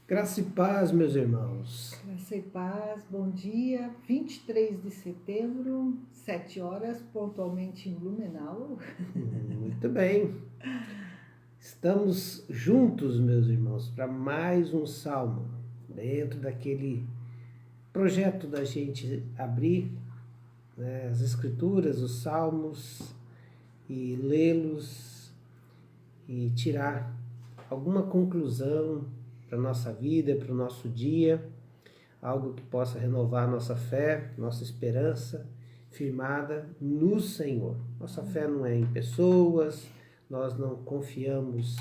Graça e paz, meus irmãos. Graça e paz, bom dia. 23 de setembro, 7 horas, pontualmente em Blumenau. Muito bem. Estamos juntos, meus irmãos, para mais um salmo. Dentro daquele projeto da gente abrir, né, as escrituras, os salmos, e lê-los e tirar alguma conclusão para a nossa vida, para o nosso dia, algo que possa renovar a nossa fé, nossa esperança, firmada no Senhor. Nossa fé não é em pessoas, nós não confiamos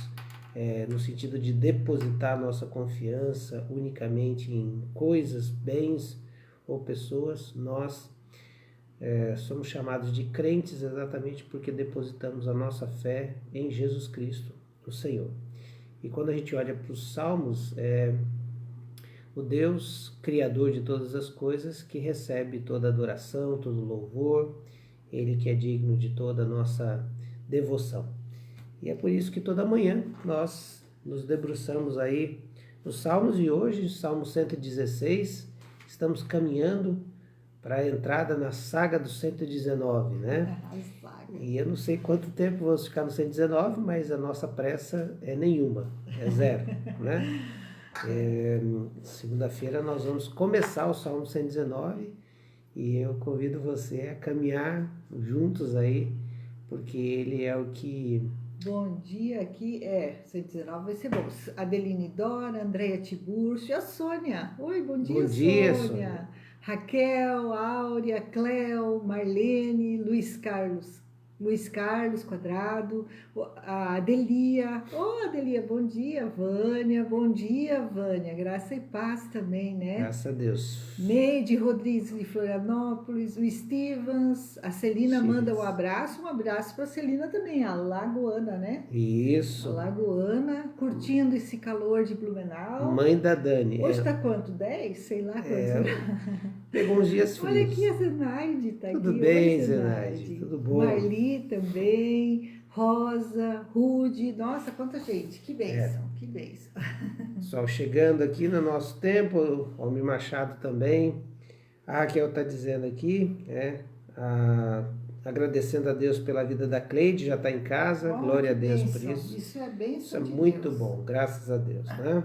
no sentido de depositar nossa confiança unicamente em coisas, bens ou pessoas. Nós somos chamados de crentes exatamente porque depositamos a nossa fé em Jesus Cristo, o Senhor. E quando a gente olha para os Salmos, o Deus Criador de todas as coisas, que recebe toda adoração, todo louvor, Ele que é digno de toda a nossa devoção. E é por isso que toda manhã nós nos debruçamos aí nos Salmos, e hoje, Salmo 116, estamos caminhando para a entrada na saga do 119, né? E eu não sei quanto tempo vamos ficar no 119, mas a nossa pressa é nenhuma, é zero, né? Segunda-feira nós vamos começar o Salmo 119 e eu convido você a caminhar juntos aí, porque ele é o que... Bom dia, aqui 119 vai ser bom. Adeline Dora, Andréia Tiburcio e a Sônia. Oi, bom dia, Sônia. Raquel, Áurea, Cléo, Marlene, Luiz Carlos Quadrado, a Adelia. Adelia, bom dia, Vânia, graça e paz também, né? Graças a Deus. Neide Rodrigues de Florianópolis, o Stevens, a Celina manda um abraço para a Celina também, a Lagoana, né? Isso. A Lagoana, curtindo esse calor de Blumenau. Mãe da Dani. Hoje tá quanto? 10? Sei lá quantos. Pegou uns dias frios. Olha aqui a Zenaide, tá Tudo aqui. Tudo bem, Zenaide? Tudo bom? Marli também, Rosa, Rude, nossa, quanta gente, que bênção, que bênção. Pessoal chegando aqui no nosso tempo, o Almir Machado também. A Raquel está dizendo aqui, agradecendo a Deus pela vida da Cleide, já está em casa, glória a Deus por isso. Isso é bênção. Isso é muito bom, graças a Deus, né?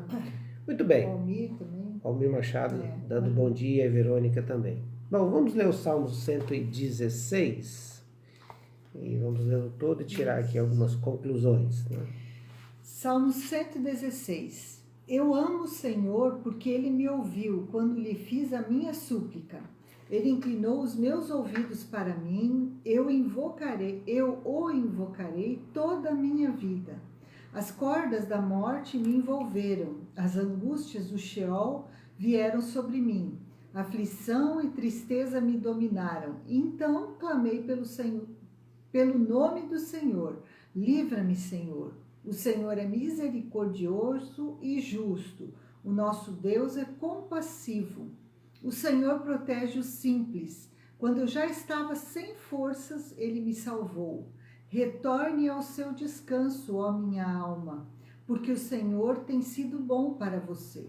Muito bem. O Almir também. Almir Machado dando bom dia, e Verônica também. Bom, vamos ler o Salmo 116 e vamos ler o todo e tirar aqui algumas conclusões, né? Salmo 116. Eu amo o Senhor porque Ele me ouviu quando lhe fiz a minha súplica. Ele inclinou os meus ouvidos para mim, eu o invocarei toda a minha vida. As cordas da morte me envolveram, as angústias do Sheol vieram sobre mim. Aflição e tristeza me dominaram. Então clamei pelo nome do Senhor. Livra-me, Senhor. O Senhor é misericordioso e justo. O nosso Deus é compassivo. O Senhor protege os simples. Quando eu já estava sem forças, Ele me salvou. Retorne ao seu descanso, ó minha alma, porque o Senhor tem sido bom para você.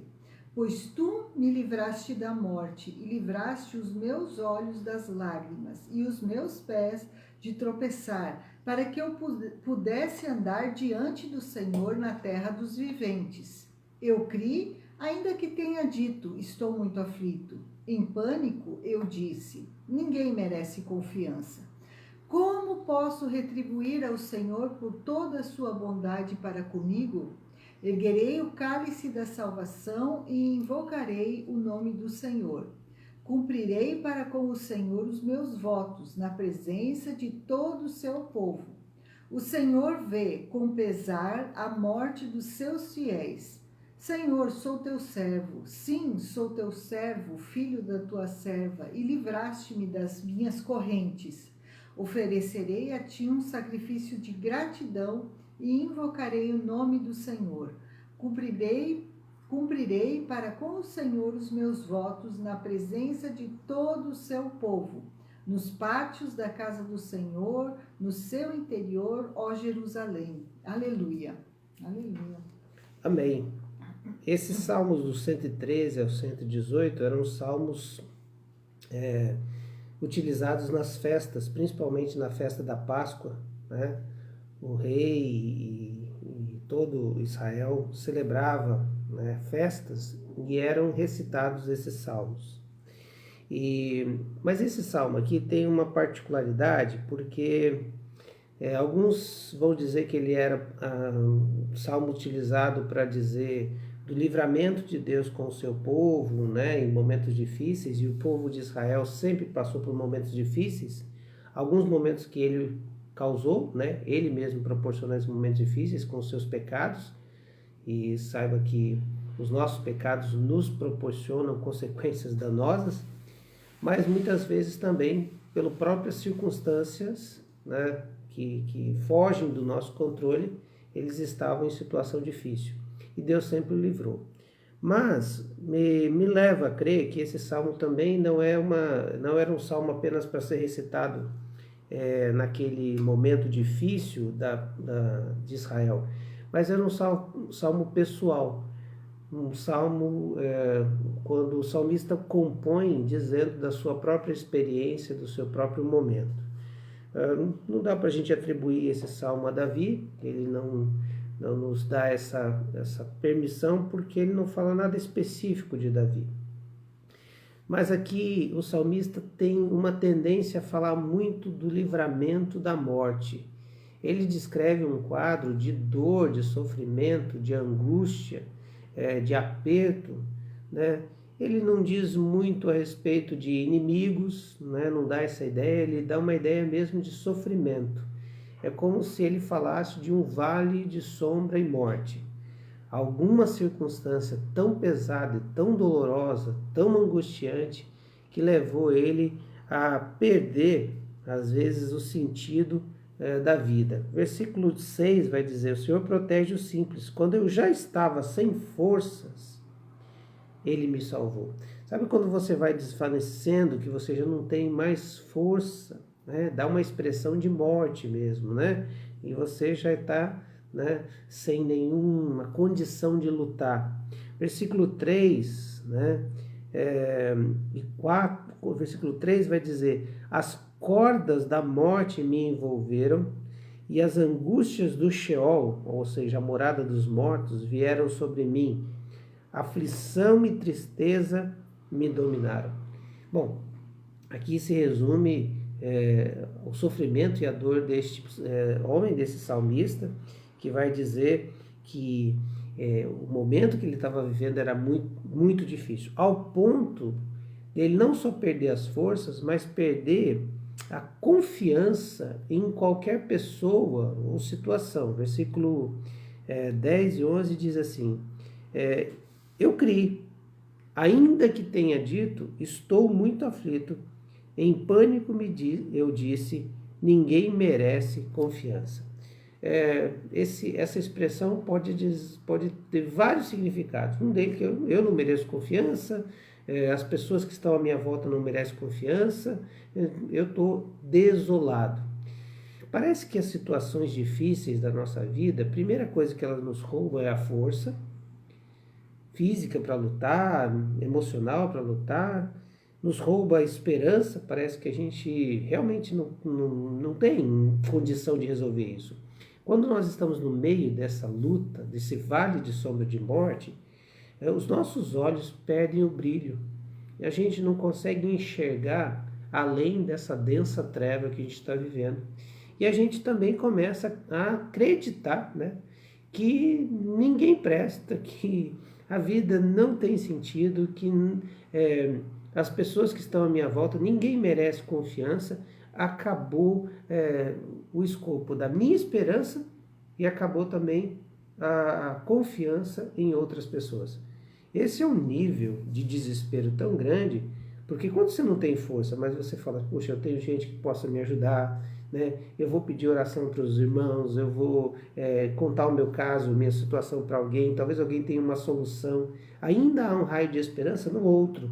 Pois tu me livraste da morte e livraste os meus olhos das lágrimas e os meus pés de tropeçar, para que eu pudesse andar diante do Senhor na terra dos viventes. Eu criei, ainda que tenha dito, estou muito aflito. Em pânico, eu disse, ninguém merece confiança. Como posso retribuir ao Senhor por toda a sua bondade para comigo? Erguerei o cálice da salvação e invocarei o nome do Senhor. Cumprirei para com o Senhor os meus votos, na presença de todo o seu povo. O Senhor vê com pesar a morte dos seus fiéis. Senhor, sou teu servo, sim, sou teu servo, filho da tua serva, e livraste-me das minhas correntes. Oferecerei a ti um sacrifício de gratidão e invocarei o nome do Senhor. Cumprirei para com o Senhor os meus votos na presença de todo o seu povo, nos pátios da casa do Senhor, no seu interior, ó Jerusalém. Aleluia. Aleluia. Amém. esses salmos do 113 ao 118 eram salmos utilizados nas festas, principalmente na festa da Páscoa, né? O rei e todo Israel celebrava, né, festas e eram recitados esses salmos. Mas esse salmo aqui tem uma particularidade, porque alguns vão dizer que ele era um salmo utilizado para dizer do livramento de Deus com o seu povo, né, em momentos difíceis, e o povo de Israel sempre passou por momentos difíceis, alguns momentos que ele causou, né, ele mesmo proporcionou esses momentos difíceis com os seus pecados, e saiba que os nossos pecados nos proporcionam consequências danosas, mas muitas vezes também pelas próprias circunstâncias, né, que fogem do nosso controle, eles estavam em situação difícil. E Deus sempre o livrou. Mas me leva a crer que esse salmo também não era um salmo apenas para ser recitado naquele momento difícil de Israel, mas era um salmo pessoal, um salmo quando o salmista compõe dizendo da sua própria experiência, do seu próprio momento. Não dá para a gente atribuir esse salmo a Davi, ele não nos dá essa permissão, porque ele não fala nada específico de Davi. Mas aqui o salmista tem uma tendência a falar muito do livramento da morte. Ele descreve um quadro de dor, de sofrimento, de angústia, de aperto, né? Ele não diz muito a respeito de inimigos, né? Não dá essa ideia, ele dá uma ideia mesmo de sofrimento. É como se ele falasse de um vale de sombra e morte. Alguma circunstância tão pesada e tão dolorosa, tão angustiante, que levou ele a perder, às vezes, o sentido da vida. Versículo 6 vai dizer: o Senhor protege os simples. Quando eu já estava sem forças, Ele me salvou. Sabe quando você vai desfalecendo, que você já não tem mais força, né? Dá uma expressão de morte mesmo, né? E você já está, né, sem nenhuma condição de lutar. Versículo 3, né, e 4, o versículo 3 vai dizer: as cordas da morte me envolveram e as angústias do Sheol, ou seja, a morada dos mortos, vieram sobre mim. Aflição e tristeza me dominaram. Bom, aqui se resume o sofrimento e a dor deste homem, desse salmista, que vai dizer que o momento que ele estava vivendo era muito, muito difícil, ao ponto de ele não só perder as forças, mas perder a confiança em qualquer pessoa ou situação. Versículo 10 e 11 diz assim: eu criei, ainda que tenha dito, estou muito aflito, em pânico eu disse, ninguém merece confiança. Essa expressão pode ter vários significados. Um deles que eu não mereço confiança, as pessoas que estão à minha volta não merecem confiança, eu estou desolado. Parece que as situações difíceis da nossa vida, a primeira coisa que elas nos roubam é a força física para lutar, emocional para lutar, nos rouba a esperança, parece que a gente realmente não tem condição de resolver isso. Quando nós estamos no meio dessa luta, desse vale de sombra de morte, os nossos olhos perdem o brilho e a gente não consegue enxergar além dessa densa treva que a gente está vivendo. E a gente também começa a acreditar, né, que ninguém presta, que a vida não tem sentido, que as pessoas que estão à minha volta, ninguém merece confiança. Acabou o escopo da minha esperança e acabou também a confiança em outras pessoas. Esse é um nível de desespero tão grande, porque quando você não tem força, mas você fala, poxa, eu tenho gente que possa me ajudar, né? Eu vou pedir oração para os irmãos, eu vou contar o meu caso, minha situação para alguém, talvez alguém tenha uma solução, ainda há um raio de esperança no outro.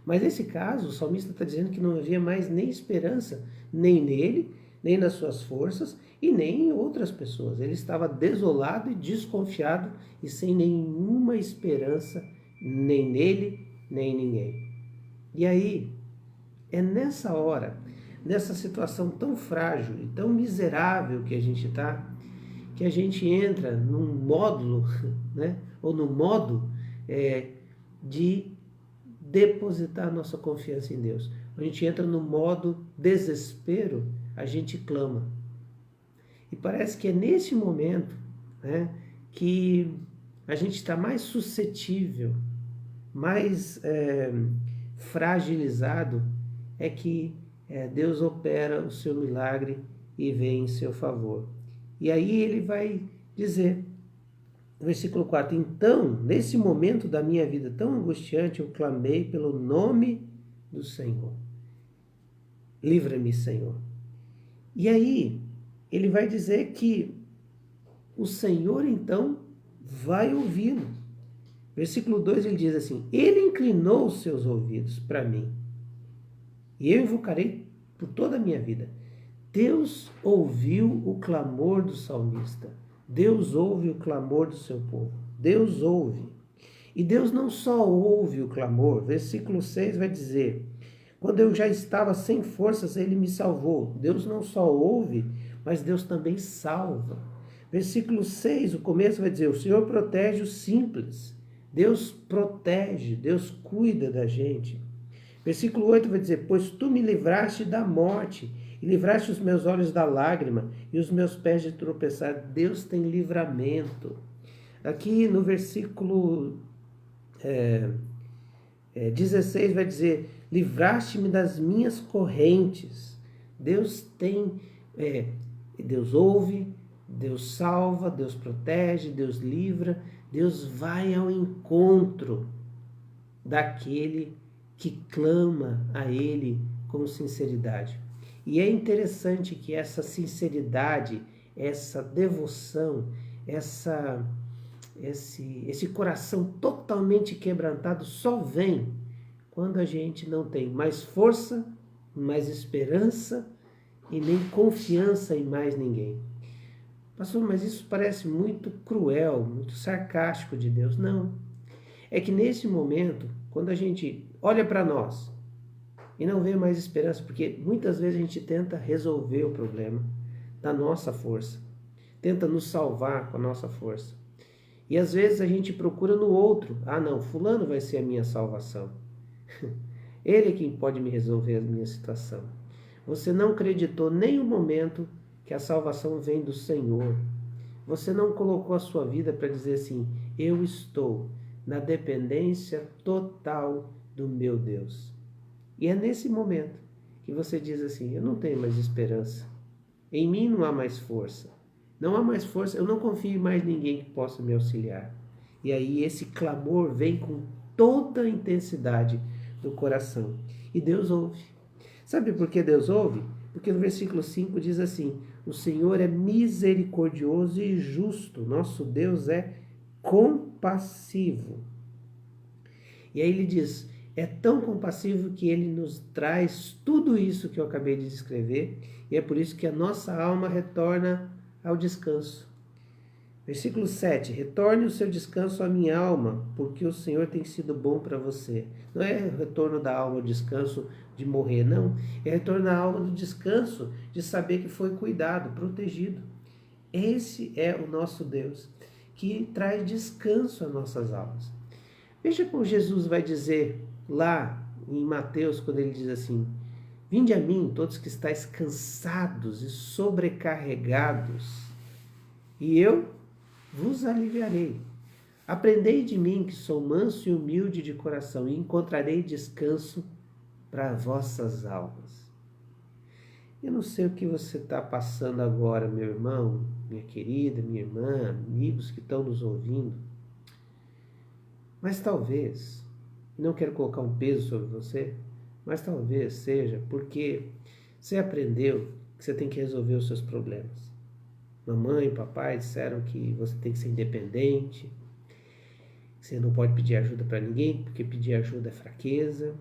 Mas nesse caso, o salmista está dizendo que não havia mais nem esperança, nem nele, nem nas suas forças e nem em outras pessoas. Ele estava desolado e desconfiado e sem nenhuma esperança, nem nele, nem em ninguém. E aí, é nessa hora, nessa situação tão frágil e tão miserável que a gente está, que a gente entra num módulo, né, ou no modo de depositar nossa confiança em Deus. A gente entra no modo desespero, a gente clama. E parece que é nesse momento, né, que a gente está mais suscetível, mais fragilizado, é que Deus opera o seu milagre e vem em seu favor. E aí ele vai dizer, no versículo 4, então, nesse momento da minha vida tão angustiante, eu clamei pelo nome do Senhor. Livra-me, Senhor. E aí, ele vai dizer que o Senhor, então, vai ouvi-lo. Versículo 2, ele diz assim, ele inclinou os seus ouvidos para mim, e eu invocarei por toda a minha vida. Deus ouviu o clamor do salmista. Deus ouve o clamor do seu povo. Deus ouve. E Deus não só ouve o clamor. Versículo 6 vai dizer, quando eu já estava sem forças, ele me salvou. Deus não só ouve, mas Deus também salva. Versículo 6, o começo vai dizer, o Senhor protege os simples. Deus protege, Deus cuida da gente. Versículo 8 vai dizer, pois tu me livraste da morte, e livraste os meus olhos da lágrima, e os meus pés de tropeçar. Deus tem livramento. Aqui no versículo 16 vai dizer, livraste-me das minhas correntes. Deus tem, Deus ouve, Deus salva, Deus protege, Deus livra, Deus vai ao encontro daquele que clama a Ele com sinceridade. E é interessante que essa sinceridade, essa devoção, esse coração totalmente quebrantado só vem quando a gente não tem mais força, mais esperança e nem confiança em mais ninguém. Pastor, mas isso parece muito cruel, muito sarcástico de Deus. Não. É que nesse momento, quando a gente olha para nós e não vê mais esperança, porque muitas vezes a gente tenta resolver o problema da nossa força, tenta nos salvar com a nossa força. E às vezes a gente procura no outro, não, fulano vai ser a minha salvação. Ele é quem pode me resolver a minha situação. Você não acreditou nem um momento que a salvação vem do Senhor. Você não colocou a sua vida para dizer assim, eu estou na dependência total do meu Deus. E é nesse momento que você diz assim, eu não tenho mais esperança. Em mim não há mais força. Não há mais força, eu não confio em mais ninguém que possa me auxiliar. E aí esse clamor vem com toda a intensidade do coração. E Deus ouve. Sabe por que Deus ouve? Porque no versículo 5 diz assim, o Senhor é misericordioso e justo. Nosso Deus é compassivo. E aí ele diz, é tão compassivo que ele nos traz tudo isso que eu acabei de descrever, e é por isso que a nossa alma retorna ao descanso. Versículo 7, retorne o seu descanso à minha alma, porque o Senhor tem sido bom para você. Não é retorno da alma ao descanso de morrer, não. É retorno da alma do descanso de saber que foi cuidado, protegido. Esse é o nosso Deus, que traz descanso às nossas almas. Veja como Jesus vai dizer lá em Mateus, quando ele diz assim, vinde a mim, todos que estáis cansados e sobrecarregados, e eu vos aliviarei. Aprendei de mim, que sou manso e humilde de coração, e encontrarei descanso para vossas almas. Eu não sei o que você está passando agora, meu irmão, minha querida, minha irmã, amigos que estão nos ouvindo, mas talvez, não quero colocar um peso sobre você, mas talvez seja porque você aprendeu que você tem que resolver os seus problemas. Mamãe e papai disseram que você tem que ser independente, que você não pode pedir ajuda para ninguém, porque pedir ajuda é fraqueza.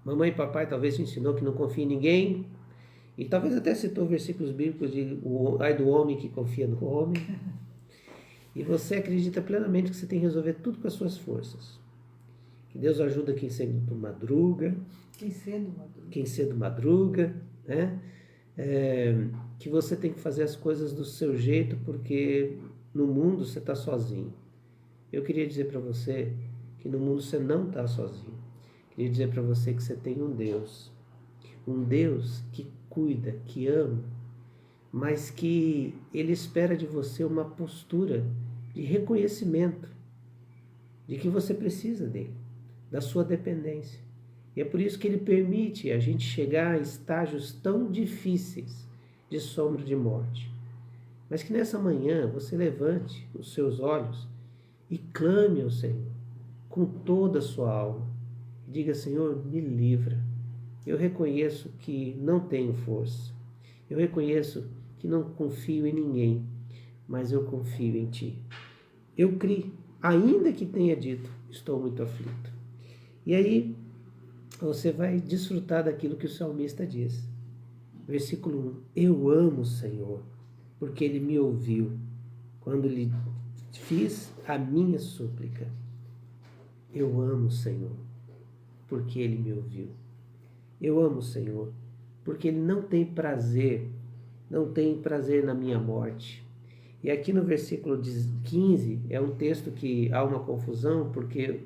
Mamãe e papai talvez te ensinou que não confia em ninguém, E talvez até citou versículos bíblicos de ai do homem que confia no homem. E você acredita plenamente que você tem que resolver tudo com as suas forças. Que Deus ajuda quem cedo madruga. Quem cedo madruga, né? Que você tem que fazer as coisas do seu jeito porque no mundo você está sozinho. Eu queria dizer para você que no mundo você não está sozinho. Queria dizer para você que você tem um Deus que cuida, que ama, mas que Ele espera de você uma postura de reconhecimento de que você precisa dele, da sua dependência. E é por isso que Ele permite a gente chegar a estágios tão difíceis de sombra de morte. Mas que nessa manhã você levante os seus olhos e clame ao Senhor com toda a sua alma. E diga: Senhor, me livra. Eu reconheço que não tenho força. Eu reconheço que não confio em ninguém, mas eu confio em Ti. Eu criei, ainda que tenha dito, estou muito aflito. E aí você vai desfrutar daquilo que o salmista diz. Versículo 1. Eu amo o Senhor, porque Ele me ouviu quando lhe fiz a minha súplica. Eu amo o Senhor, porque Ele me ouviu. Eu amo o Senhor, porque Ele não tem prazer na minha morte. E aqui no versículo 15 é um texto que há uma confusão, porque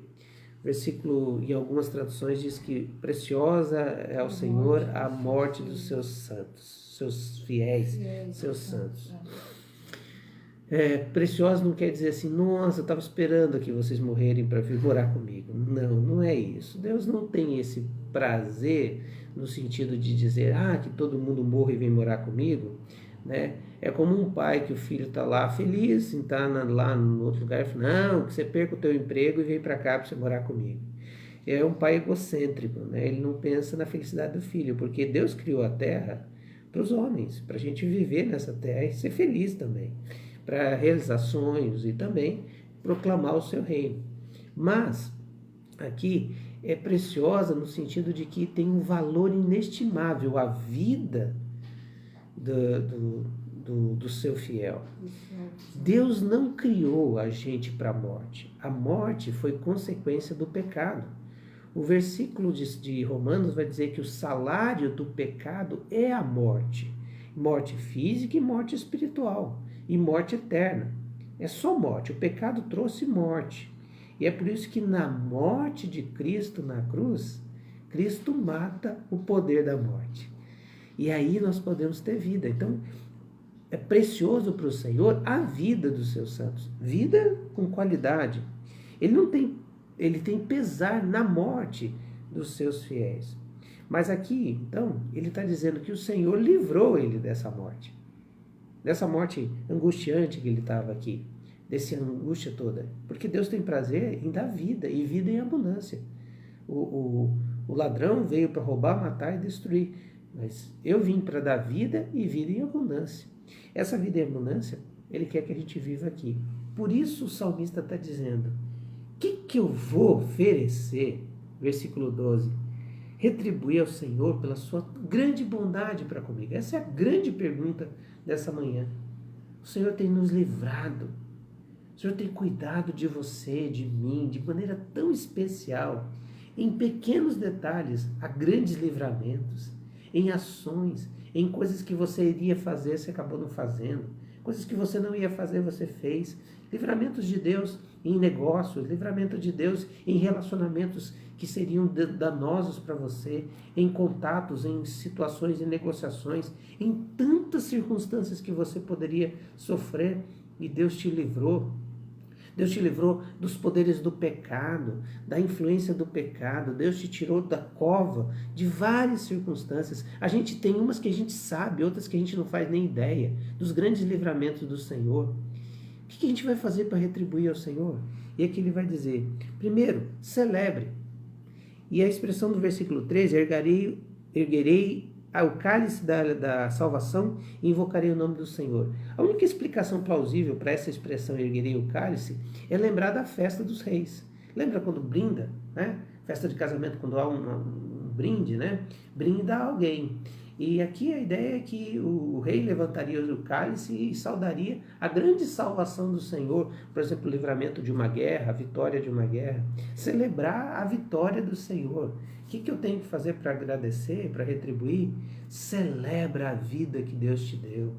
o versículo em algumas traduções diz que preciosa é ao Senhor a morte dos seus santos, seus fiéis, seus santos. Preciosa não quer dizer assim, nossa, eu estava esperando que vocês morrerem para vir morar comigo. Não, não é isso. Deus não tem esse prazer no sentido de dizer, que todo mundo morra e vem morar comigo, né? É como um pai que o filho está lá feliz, está lá no outro lugar, e fala, não, que você perca o teu emprego e vem para cá para você morar comigo. É um pai egocêntrico, né? Ele não pensa na felicidade do filho, porque Deus criou a terra para os homens, para a gente viver nessa terra e ser feliz também, para realizar sonhos e também proclamar o seu reino. Mas aqui é preciosa no sentido de que tem um valor inestimável a vida do seu fiel. Deus não criou a gente para a morte. A morte foi consequência do pecado. O versículo de Romanos vai dizer que o salário do pecado é a morte. Morte física e morte espiritual. E morte eterna. É só morte. O pecado trouxe morte. E é por isso que na morte de Cristo na cruz, Cristo mata o poder da morte. E aí nós podemos ter vida. Então, é precioso para o Senhor a vida dos seus santos. Vida com qualidade. Ele tem pesar na morte dos seus fiéis. Mas aqui, então, ele está dizendo que o Senhor livrou ele dessa morte. Dessa morte angustiante que ele estava aqui. Dessa angústia toda. Porque Deus tem prazer em dar vida, e vida em abundância. O ladrão veio para roubar, matar e destruir. Mas eu vim para dar vida e vida em abundância. Essa vida em abundância, Ele quer que a gente viva aqui. Por isso o salmista está dizendo, o que eu vou oferecer? Versículo 12. Retribuir ao Senhor pela sua grande bondade para comigo. Essa é a grande pergunta dessa manhã. O Senhor tem nos livrado. O Senhor tem cuidado de você, de mim, de maneira tão especial. Em pequenos detalhes, há grandes livramentos. Em ações, em coisas que você iria fazer, você acabou não fazendo. Coisas que você não ia fazer, você fez. Livramentos de Deus em negócios, livramento de Deus em relacionamentos que seriam danosos para você, em contatos, em situações, em negociações, em tantas circunstâncias que você poderia sofrer, e Deus te livrou. Deus te livrou dos poderes do pecado, da influência do pecado. Deus te tirou da cova de várias circunstâncias. A gente tem umas que a gente sabe, outras que a gente não faz nem ideia, dos grandes livramentos do Senhor. O que a gente vai fazer para retribuir ao Senhor? E aqui ele vai dizer, primeiro, celebre. E a expressão do versículo 13, erguerei o cálice da salvação e invocarei o nome do Senhor. A única explicação plausível para essa expressão erguerei o cálice é lembrar da festa dos reis. Lembra quando brinda, né? Festa de casamento, quando há um brinde, né? Brinda alguém. E aqui a ideia é que o rei levantaria o cálice e saudaria a grande salvação do Senhor, por exemplo, o livramento de uma guerra, a vitória de uma guerra, celebrar a vitória do Senhor. O que eu tenho que fazer para agradecer, para retribuir? Celebra a vida que Deus te deu.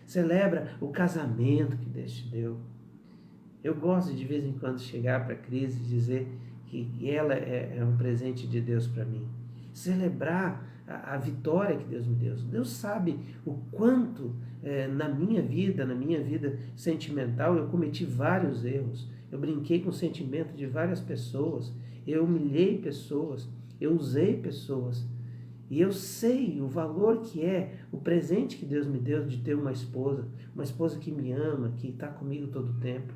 Celebra o casamento que Deus te deu. Eu gosto de vez em quando chegar para a Cris e dizer que ela é um presente de Deus para mim. Celebrar a vitória que Deus me deu. Deus sabe o quanto na minha vida sentimental, eu cometi vários erros. Eu brinquei com o sentimento de várias pessoas. Eu humilhei pessoas. Eu usei pessoas. E eu sei o valor que é o presente que Deus me deu de ter uma esposa que me ama, que está comigo todo o tempo.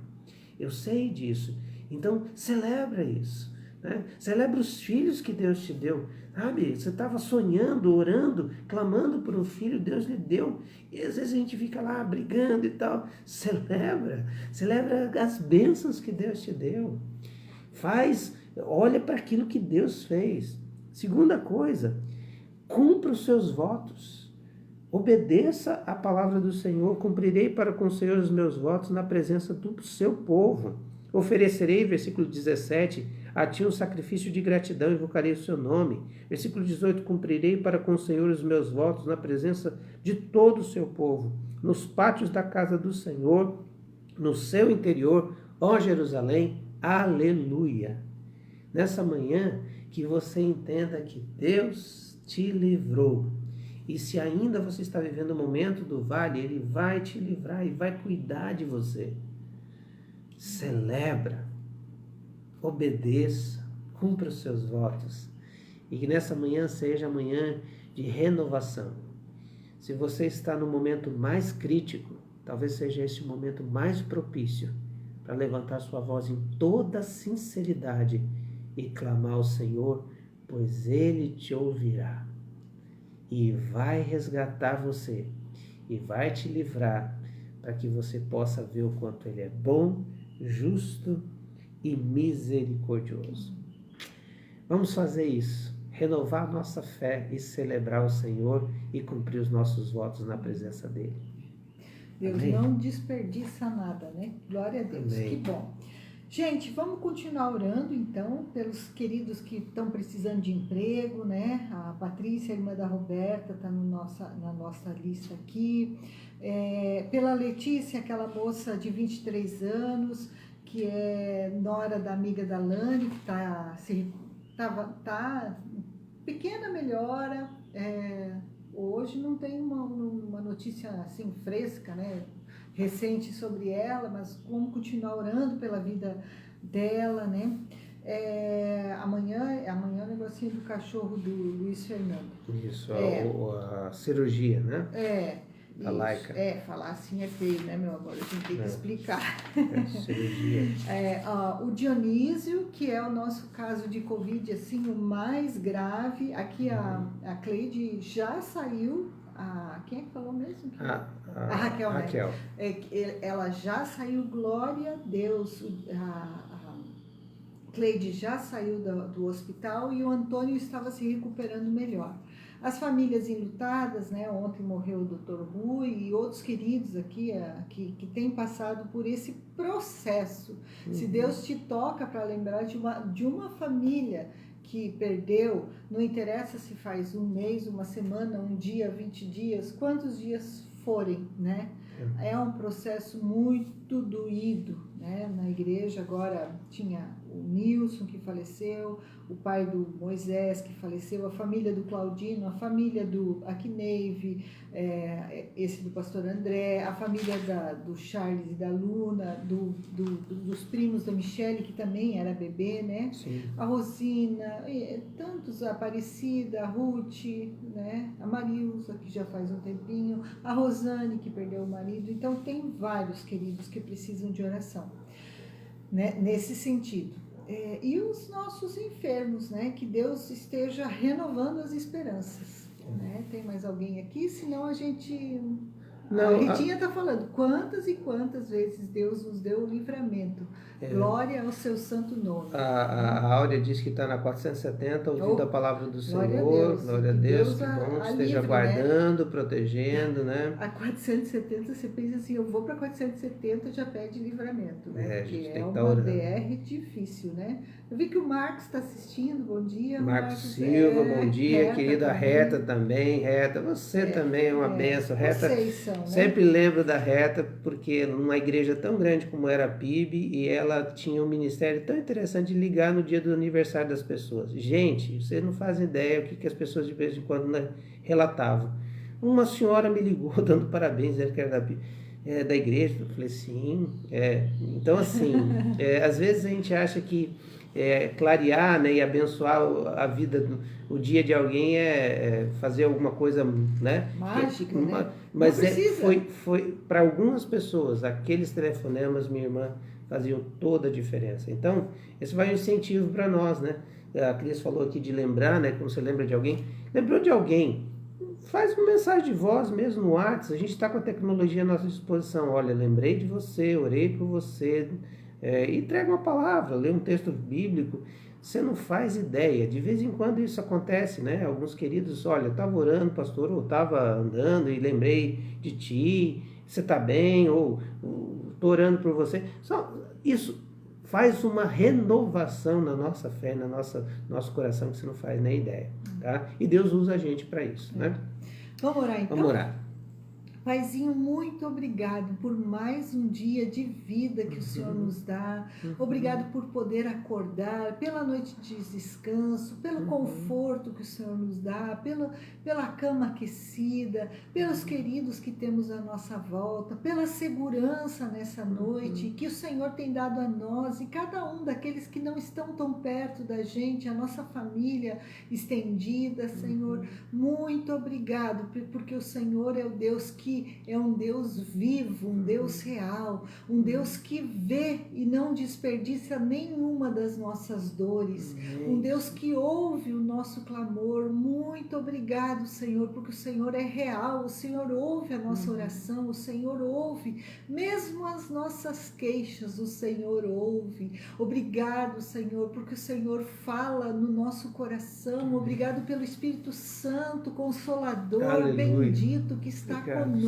Eu sei disso. Então, celebra isso. Né? Celebra os filhos que Deus te deu. Sabe? Você estava sonhando, orando, clamando por um filho, Deus lhe deu. E às vezes a gente fica lá brigando e tal. Celebra as bênçãos que Deus te deu. Olha para aquilo que Deus fez. Segunda coisa, cumpra os seus votos. Obedeça a palavra do Senhor. Cumprirei para com o Senhor os meus votos na presença do seu povo. Oferecerei, versículo 17, a ti um sacrifício de gratidão e invocarei o seu nome. Versículo 18, cumprirei para com o Senhor os meus votos na presença de todo o seu povo, nos pátios da casa do Senhor, no seu interior, ó Jerusalém, aleluia. Nessa manhã, que você entenda que Deus te livrou. E se ainda você está vivendo o momento do vale, Ele vai te livrar e vai cuidar de você. Celebra, obedeça, cumpra os seus votos. E que nessa manhã seja a manhã de renovação. Se você está no momento mais crítico, talvez seja esse o momento mais propício para levantar sua voz em toda sinceridade e clamar ao Senhor, pois Ele te ouvirá e vai resgatar você e vai te livrar para que você possa ver o quanto Ele é bom, justo e misericordioso. Vamos fazer isso, renovar nossa fé e celebrar o Senhor e cumprir os nossos votos na presença dEle. Deus Amém? Não desperdiça nada, né? Glória a Deus, Amém. Que bom. Gente, vamos continuar orando, então, pelos queridos que estão precisando de emprego, né? A Patrícia, a irmã da Roberta, está na nossa lista aqui. Pela Letícia, aquela moça de 23 anos, que é nora da amiga da Lani, que tá pequena melhora. Hoje não tem uma notícia assim fresca, né? Recente sobre ela, mas vamos continuar orando pela vida dela, né? Amanhã é o negocinho do cachorro do Luiz Fernando. Isso, a cirurgia, né? Da Laika. Falar assim é feio, né, meu amor? A gente tem que explicar. Cirurgia. O Dionísio, que é o nosso caso de Covid, assim, o mais grave. Aqui a Cleide já saiu. Quem é que falou mesmo? A Raquel. Raquel. Ela já saiu, glória a Deus. A Cleide já saiu do hospital e o Antônio estava se recuperando melhor. As famílias enlutadas, né? Ontem morreu o Dr. Rui e outros queridos aqui que têm passado por esse processo. Se Deus te toca para lembrar de uma família que perdeu, não interessa se faz um mês, uma semana, um dia, 20 dias, quantos dias forem, né? É um processo muito doído, né? Na igreja agora tinha o Nilson que faleceu, o pai do Moisés que faleceu, a família do Claudino, a família do Aquineive, esse do pastor André, a família do Charles e da Luna, dos primos da Michele, que também era bebê, né? Sim. A Rosina, tantos, a Aparecida, a Ruth, né? A Marilza, que já faz um tempinho, a Rosane, que perdeu o marido. Então, tem vários queridos que precisam de oração, né? Nesse sentido. E os nossos enfermos, né? Que Deus esteja renovando as esperanças. Né? Tem mais alguém aqui? Senão a gente... A Ritinha está falando, quantas e quantas vezes Deus nos deu o livramento. Glória ao seu santo nome. A Áurea diz que está na 470, ouvindo a palavra do Senhor. Glória a Deus, que bom, esteja guardando, protegendo, né? A 470, você pensa assim, eu vou para 470, já pede livramento, né? Porque é uma BR difícil, né? Eu vi que o Marcos está assistindo, bom dia. Marcos Silva, bom dia, querida Reta também, Reta, você também é uma benção, Reta. Vocês são, né? Sempre lembro da Reta, porque numa igreja tão grande como era a PIB, e ela tinha um ministério tão interessante de ligar no dia do aniversário das pessoas. Gente, vocês não fazem ideia o que as pessoas de vez em quando relatavam. Uma senhora me ligou dando parabéns, dizendo que era da igreja. Eu falei, sim. Então, assim, às vezes a gente acha que clarear, né, e abençoar a vida, o dia de alguém fazer alguma coisa, né? Mágica, né? Mas foi para algumas pessoas, aqueles telefonemas, minha irmã, faziam toda a diferença. Então, esse vai um incentivo para nós, né? A Cris falou aqui de lembrar, né? Quando você lembra de alguém, lembrou de alguém, faz uma mensagem de voz mesmo no WhatsApp. A gente está com a tecnologia à nossa disposição. Olha, lembrei de você, orei por você. Entrega uma palavra, lê um texto bíblico. Você não faz ideia. De vez em quando isso acontece, né? Alguns queridos, olha, eu estava orando, pastor, ou estava andando e lembrei de ti. Você está bem? Ou estou orando por você. Isso faz uma renovação na nossa fé, nosso coração, que você não faz nem ideia, tá? E Deus usa a gente para isso, né? Vamos orar então? Vamos orar. Paizinho, muito obrigado por mais um dia de vida que o Senhor nos dá. Obrigado por poder acordar, pela noite de descanso, pelo conforto que o Senhor nos dá, pela cama aquecida, pelos queridos que temos à nossa volta, pela segurança nessa noite que o Senhor tem dado a nós e cada um daqueles que não estão tão perto da gente, a nossa família estendida, Senhor. Muito obrigado, porque o Senhor é o Deus que é um Deus vivo, um Deus real, um Deus que vê e não desperdiça nenhuma das nossas dores, um Deus que ouve o nosso clamor. Muito obrigado, Senhor, porque o Senhor é real, o Senhor ouve a nossa oração, o Senhor ouve mesmo as nossas queixas, o Senhor ouve. Obrigado, Senhor, porque o Senhor fala no nosso coração. Obrigado pelo Espírito Santo, Consolador, Aleluia. Bendito, que está conosco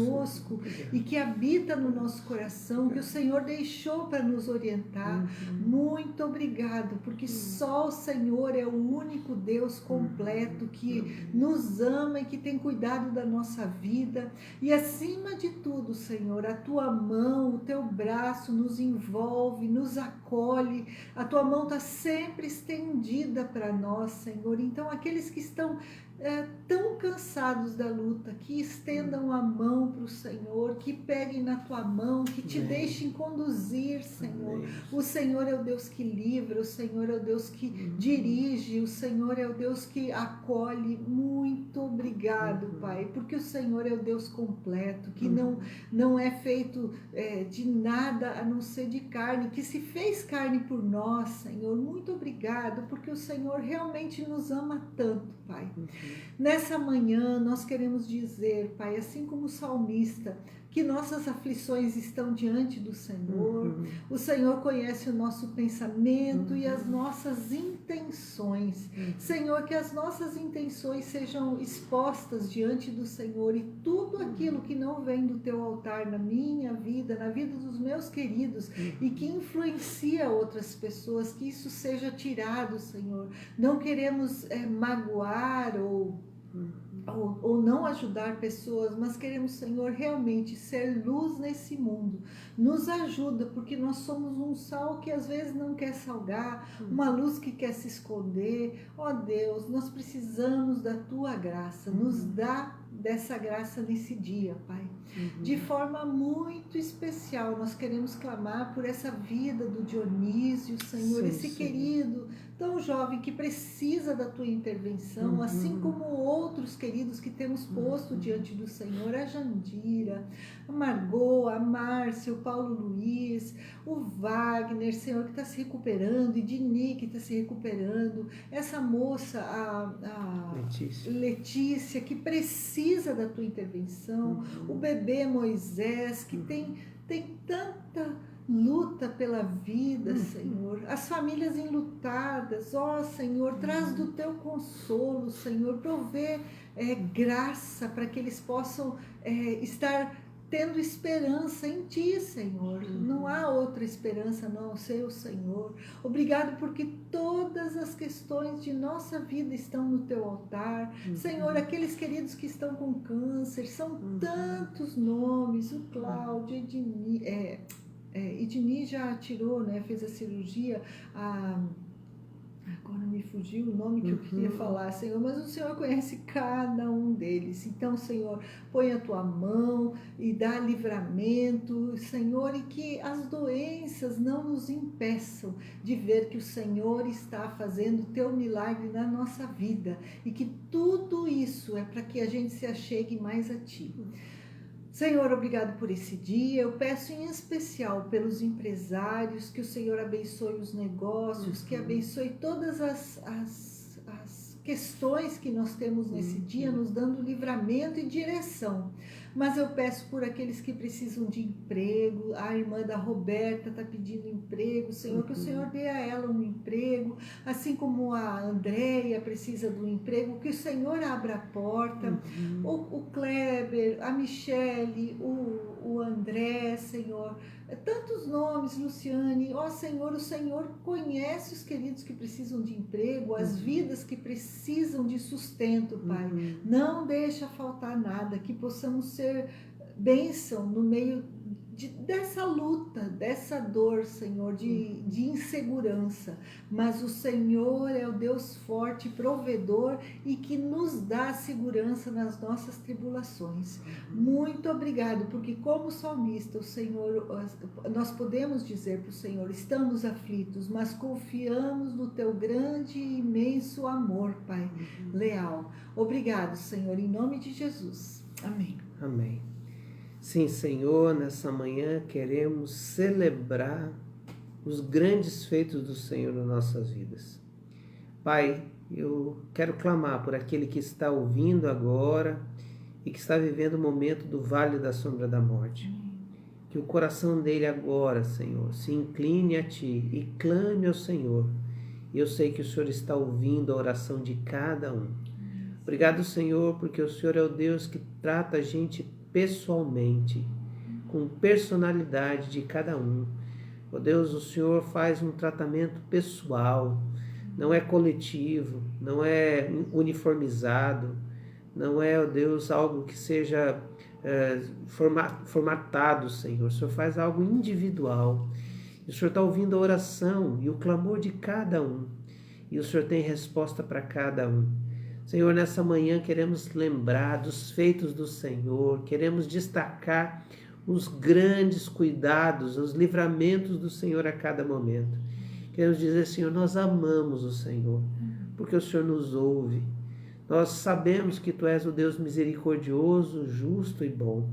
e que habita no nosso coração, que o Senhor deixou para nos orientar. Muito obrigado, porque só o Senhor é o único Deus completo que nos ama e que tem cuidado da nossa vida. E acima de tudo, Senhor, a tua mão, o teu braço nos envolve, nos acolhe, a tua mão está sempre estendida para nós, Senhor. Então, aqueles que estão tão cansados da luta, que estendam a mão para o Senhor, que peguem na tua mão, que te deixem conduzir, Senhor. O Senhor é o Deus que livra, o Senhor é o Deus que dirige, o Senhor é o Deus que acolhe. Muito obrigado, Pai, porque o Senhor é o Deus completo, que não é feito de nada a não ser de carne, que se fez carne por nós, Senhor. Muito obrigado, porque o Senhor realmente nos ama tanto, Pai. Nessa manhã nós queremos dizer, Pai, assim como o salmista, que nossas aflições estão diante do Senhor. O Senhor conhece o nosso pensamento e as nossas intenções. Senhor, que as nossas intenções sejam expostas diante do Senhor, e tudo aquilo que não vem do teu altar na minha vida, na vida dos meus queridos, e que influencia outras pessoas, que isso seja tirado, Senhor. Não queremos magoar ou não ajudar pessoas, mas queremos, Senhor, realmente ser luz nesse mundo. Nos ajuda, porque nós somos um sal que às vezes não quer salgar, uma luz que quer se esconder. Ó Deus, nós precisamos da tua graça, nos dá dessa graça nesse dia, Pai. De forma muito especial, nós queremos clamar por essa vida do Dionísio, Senhor, esse querido, tão jovem, que precisa da tua intervenção, assim como outros queridos que temos posto diante do Senhor, a Jandira, a Margot, a Márcia, o Paulo Luiz, o Wagner, Senhor, que está se recuperando, e Dini, que está se recuperando, essa moça, a Letícia, que precisa precisa da tua intervenção, o bebê Moisés, que tem tanta luta pela vida, Senhor, as famílias enlutadas, ó Senhor, traz do teu consolo, Senhor, provê graça para que eles possam estar tendo esperança em Ti, Senhor. Não há outra esperança não ser o Senhor. Obrigado porque todas as questões de nossa vida estão no Teu altar. Senhor, aqueles queridos que estão com câncer, são tantos nomes, o Cláudio, Edni já tirou, né, fez a cirurgia, agora me fugiu o nome que eu queria falar, Senhor, mas o Senhor conhece cada um deles. Então, Senhor, põe a tua mão e dá livramento, Senhor, e que as doenças não nos impeçam de ver que o Senhor está fazendo o teu milagre na nossa vida e que tudo isso é para que a gente se achegue mais a Ti. Senhor, obrigado por esse dia. Eu peço em especial pelos empresários, que o Senhor abençoe os negócios, que abençoe todas as questões que nós temos nesse dia, nos dando livramento e direção. Mas eu peço por aqueles que precisam de emprego, a irmã da Roberta está pedindo emprego, Senhor, que o Senhor dê a ela um emprego, assim como a Andréia precisa de um emprego, que o Senhor abra a porta, o Kleber, a Michele, o André, Senhor, tantos nomes, Luciane, ó Senhor, o Senhor conhece os queridos que precisam de emprego, as vidas que precisam de sustento, Pai. Não deixa faltar nada, que possamos ser bênção no meio dessa luta, dessa dor, Senhor, de insegurança. Mas o Senhor é o Deus forte, provedor e que nos dá segurança nas nossas tribulações. Muito obrigado, porque como salmista, o Senhor, nós podemos dizer para o Senhor, estamos aflitos, mas confiamos no teu grande e imenso amor, Pai, leal. Obrigado, Senhor, em nome de Jesus. Amém. Amém. Sim, Senhor, nessa manhã queremos celebrar os grandes feitos do Senhor nas nossas vidas. Pai, eu quero clamar por aquele que está ouvindo agora e que está vivendo o momento do vale da sombra da morte. Que o coração dele agora, Senhor, se incline a Ti e clame ao Senhor. Eu sei que o Senhor está ouvindo a oração de cada um. Obrigado, Senhor, porque o Senhor é o Deus que trata a gente pessoalmente, com personalidade de cada um. Ó Deus, o Senhor faz um tratamento pessoal, não é coletivo, não é uniformizado, não é, ó Deus, algo que seja formatado, Senhor. O Senhor faz algo individual. O Senhor está ouvindo a oração e o clamor de cada um, e o Senhor tem resposta para cada um. Senhor, nessa manhã queremos lembrar dos feitos do Senhor, queremos destacar os grandes cuidados, os livramentos do Senhor a cada momento. Queremos dizer, Senhor, nós amamos o Senhor, porque o Senhor nos ouve. Nós sabemos que Tu és o Deus misericordioso, justo e bom.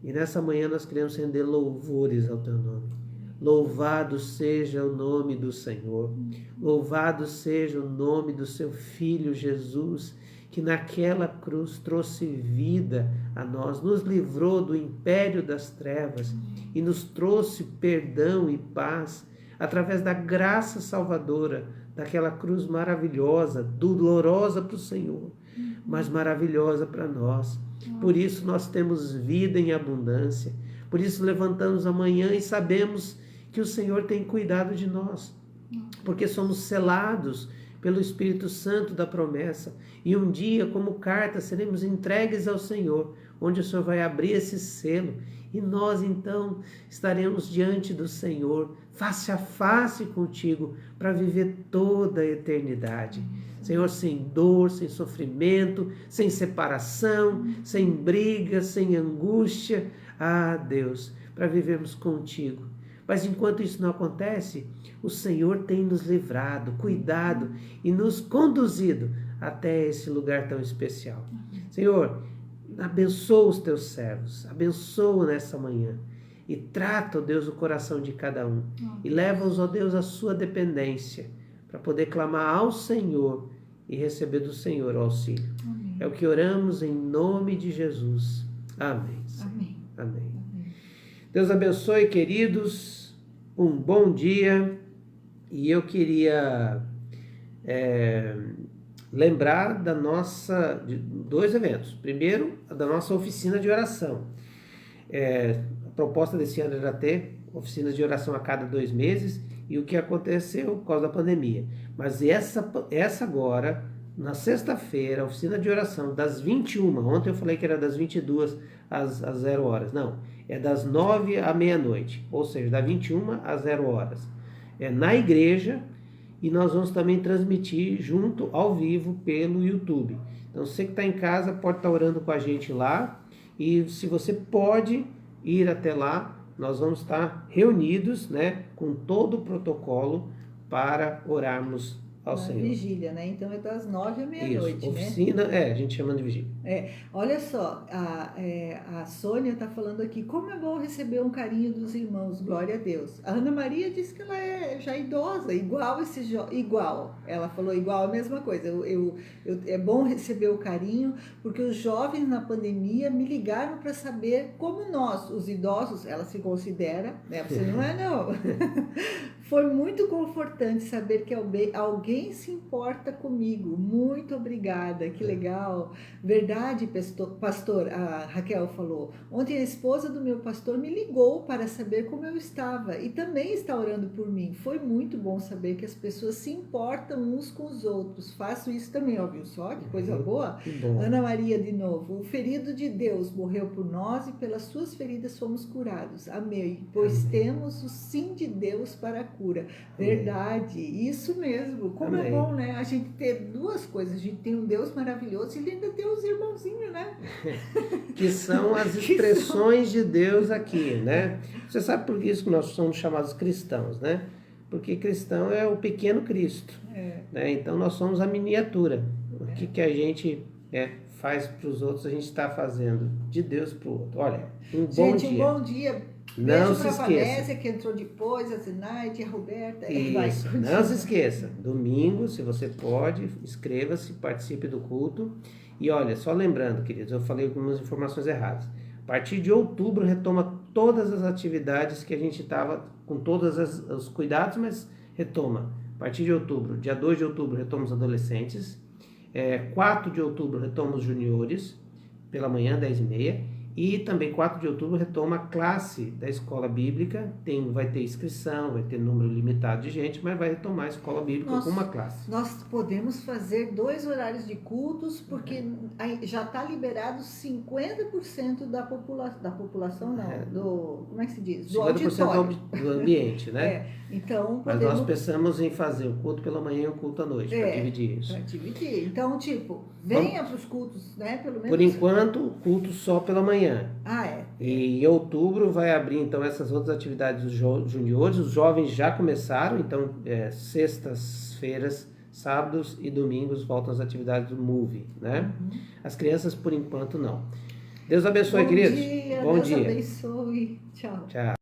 E nessa manhã nós queremos render louvores ao Teu nome. Louvado seja o nome do Senhor, louvado seja o nome do Seu Filho Jesus, que naquela cruz trouxe vida a nós, nos livrou do império das trevas e nos trouxe perdão e paz através da graça salvadora, daquela cruz maravilhosa, dolorosa para o Senhor, mas maravilhosa para nós. Por isso nós temos vida em abundância, por isso levantamos amanhã e sabemos que o Senhor tem cuidado de nós, porque somos selados pelo Espírito Santo da promessa, e um dia, como carta, seremos entregues ao Senhor, onde o Senhor vai abrir esse selo, e nós então estaremos diante do Senhor, face a face contigo, para viver toda a eternidade. Senhor, sem dor, sem sofrimento, sem separação, sem briga, sem angústia. Ah, Deus, para vivermos contigo. Mas enquanto isso não acontece, o Senhor tem nos livrado, cuidado e nos conduzido até esse lugar tão especial. Senhor, abençoa os Teus servos, abençoa nessa manhã e trata, ó Deus, o coração de cada um e leva-os, ó Deus, à sua dependência para poder clamar ao Senhor e receber do Senhor o auxílio. É o que oramos em nome de Jesus. Amém. Amém. Amém. Deus abençoe, queridos. Um bom dia. E eu queria lembrar de dois eventos. Primeiro, da nossa oficina de oração. A proposta desse ano era ter oficinas de oração a cada 2 meses, e o que aconteceu por causa da pandemia. Mas essa agora, na sexta-feira, a oficina de oração das 21, ontem eu falei que era das 22 às 0 horas, não, é das 9 à meia-noite, ou seja, das 21 às 0 horas. É na igreja, e nós vamos também transmitir junto, ao vivo, pelo YouTube. Então, você que está em casa pode estar orando com a gente lá, e se você pode ir até lá, nós vamos estar reunidos, né, com todo o protocolo para orarmos ao Senhor. Vigília, né? Então é das 9 à meia-noite, né? Oficina, a gente chama de vigília. Olha só, a Sônia está falando aqui, como é bom receber um carinho dos irmãos, glória a Deus. A Ana Maria disse que ela é já idosa, igual. Ela falou igual, a mesma coisa. É bom receber o carinho, porque os jovens na pandemia me ligaram para saber como nós, os idosos, ela se considera, né? Você não é, não. Foi muito confortante saber que alguém se importa comigo. Muito obrigada, que legal. Verdade, pastor, a Raquel falou. Ontem a esposa do meu pastor me ligou para saber como eu estava e também está orando por mim. Foi muito bom saber que as pessoas se importam uns com os outros. Faço isso também, ó, viu só? Que coisa boa. Que bom. Ana Maria de novo. O ferido de Deus morreu por nós e pelas suas feridas fomos curados. Amém. Pois temos o sim de Deus para a cura. Verdade, isso mesmo. Como é bom, né? A gente ter duas coisas. A gente tem um Deus maravilhoso e ele ainda tem os irmãozinhos, né? Que são as expressões de Deus aqui, né? Você sabe por que isso que nós somos chamados cristãos, né? Porque cristão é o pequeno Cristo, né? Então nós somos a miniatura. O que a gente faz para os outros, a gente está fazendo de Deus para o outro. Olha, um bom dia. Um bom dia. Não Beijo se para a esqueça. Valézia, que entrou depois, a Zenaide, a Roberta. Isso, não se esqueça. Domingo, se você pode, inscreva-se, participe do culto. E olha, só lembrando, queridos, eu falei algumas informações erradas. A partir de outubro, retoma todas as atividades que a gente estava com todos os cuidados, mas retoma. A partir de outubro, dia 2 de outubro, retoma os adolescentes. 4 de outubro, retoma os juniores, pela manhã, 10h30. E também 4 de outubro retoma a classe da escola bíblica, vai ter inscrição, vai ter número limitado de gente, mas vai retomar a escola bíblica com uma classe. Nós podemos fazer 2 horários de cultos, porque já está liberado 50% da população, não, como é que se diz? Do 50% auditório. do ambiente, né? Então, mas nós pensamos em fazer o culto pela manhã e o culto à noite, para dividir isso. Para dividir. Então, venha para os cultos, né? Pelo menos. Por enquanto, o culto só pela manhã. E em outubro vai abrir, então, essas outras atividades dos juniores. Os jovens já começaram, então, sextas-feiras, sábados e domingos voltam as atividades do Move, né? As crianças, por enquanto, não. Deus abençoe, queridos. Bom dia. Deus abençoe. Tchau. Tchau.